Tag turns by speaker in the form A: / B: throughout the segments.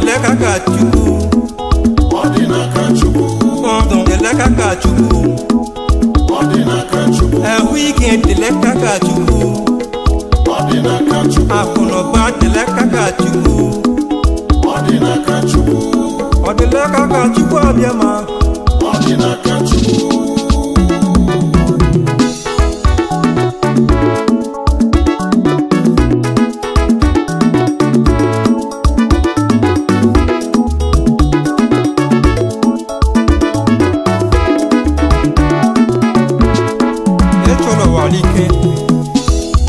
A: Odinaka Chukwu.
B: Odinaka Chukwu.
A: Odinaka Chukwu.
B: Odinaka Chukwu.
A: Iyke Odinaka Chukwu.
B: Odinaka Chukwu.
A: Akunoba Odinaka Chukwu.
B: Odinaka Chukwu.
A: Odinaka Chukwu abịama.
B: Odinaka Chukwu.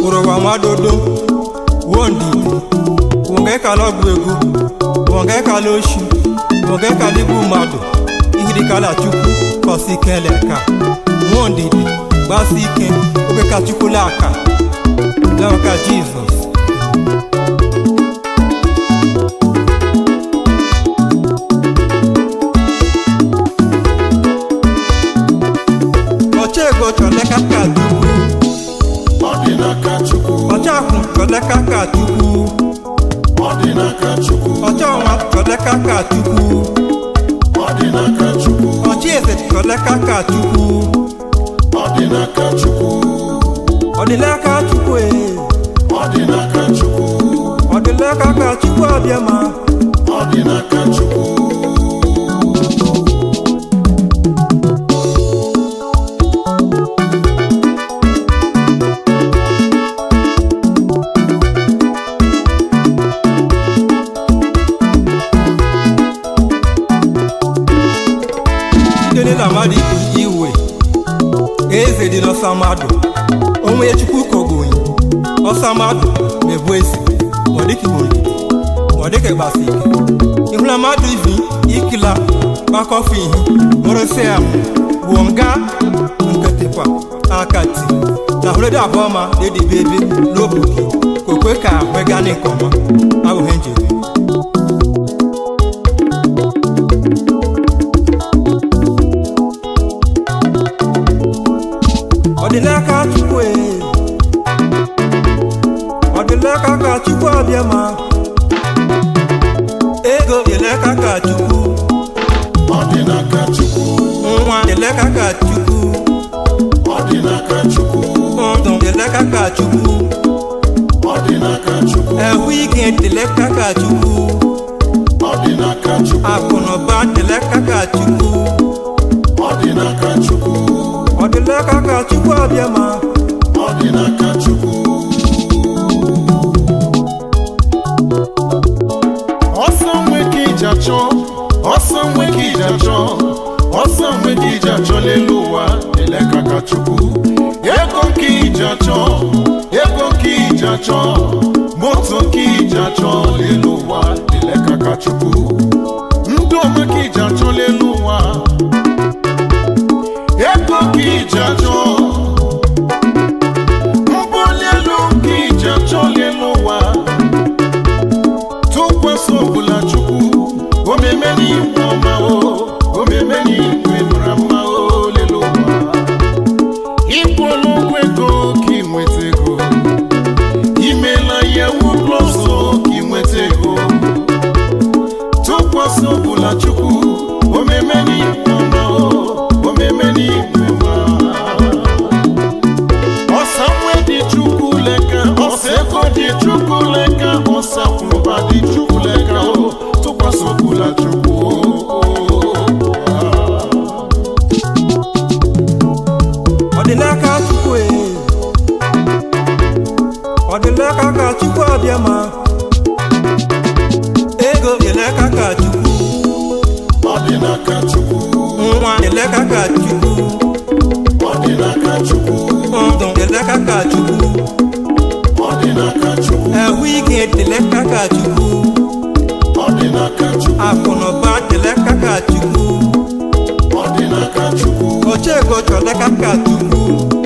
A: Urowa madodo wondi wonge kala gwegu wonge kala oshi wonge kala ibu mmadụ ihiri kala Chukwu kosi keleka wondi gbasi ike oge ka Chukwu laka laka Jesus ochego choleka ka Chukwu.
B: Odinaka Chukwu.
A: Ọchakwu Odinaka Chukwu.
B: Odinaka Chukwu.
A: Ọchọnwa Odinaka Chukwu.
B: Odinaka Chukwu.
A: Ọchịeze Odinaka Chukwu.
B: Odinaka Chukwu.
A: Odinaka Chukwu
B: Odinaka Chukwu.
A: Odinaka Chukwu abịama.
B: Odinaka Chukwu.
A: Na mmadụ iwe eze dị n'ọsa mmadụ onwe Chukwu kogonyi ọsa mmadụ na-ebu ezi ma ọ dịka igborigide ma ọ dịka ịgbasi ike ihụla mmadụ ivi ikila gbakọfụ ihe mụrụsị ya wuo nga nkịtịkwa aka ti na hụrụdị abụọ ma dedibe ebe n'obodo kokwe ka wegana nke ọma abụghị njebe Odinaka Chukwu Odinaka Chukwu abịama. Ego Odinaka Chukwu.
B: Odinaka Chukwu.
A: Nwa Odinaka Chukwu.
B: Odinaka Chukwu.
A: Ndụ Odinaka Chukwu.
B: Odinaka Chukwu.
A: Iyke Odinaka Chukwu.
B: Odinaka Chukwu.
A: Akunoba Odinaka Chukwu.
B: Odinaka Chukwu.
A: Odinaka Chukwu abịama.
B: Odinaka Chukwu. Ọsọ nweke ije achọ, ọsọ nweke ije achọ, ọsọ nweke ije achọ lelu ụwa Odinaka Chukwu. Ego nke ije achọ, ego nke ije achọ, moto nke ije achọ lelu ụwa Odinaka Chukwu. Ndụ ọma ka ije achọ lelu ụwa. Ego ka ije achọ, mbuli elu ka ije achọ lelu ụwa. Tụkwasị ọbụla Chukwu, omeme n'ihu ọma o, omeme n'ihu mara mma o lelu ụwa. Ịkwụla ụgwọ ego ka ị nweta ego, imela ya ụlọ ọzọ ka ị nweta ego. Tụkwasị ọbụla Chukwu, omeme n'ihu ọma o, omeme n'ihu. Ego dị Chukwu leka, ọsa kwụba dị Chukwu leka o, tụkwasị ọbụla Chukwu
A: Odinaka Chukwu Odinaka Chukwu abịama. Ego Odinaka Chukwu.
B: Odinaka Chukwu.
A: Nwa Odinaka Chukwu.
B: Odinaka Chukwu.
A: Ndụ Odinaka Chukwu.
B: Odinaka Chukwu.
A: Iyke Odinaka Chukwu.
B: Odinaka Chukwu.
A: Akunoba Odinaka Chukwu.
B: Odinaka Chukwu.
A: Ochego Odinaka Chukwu.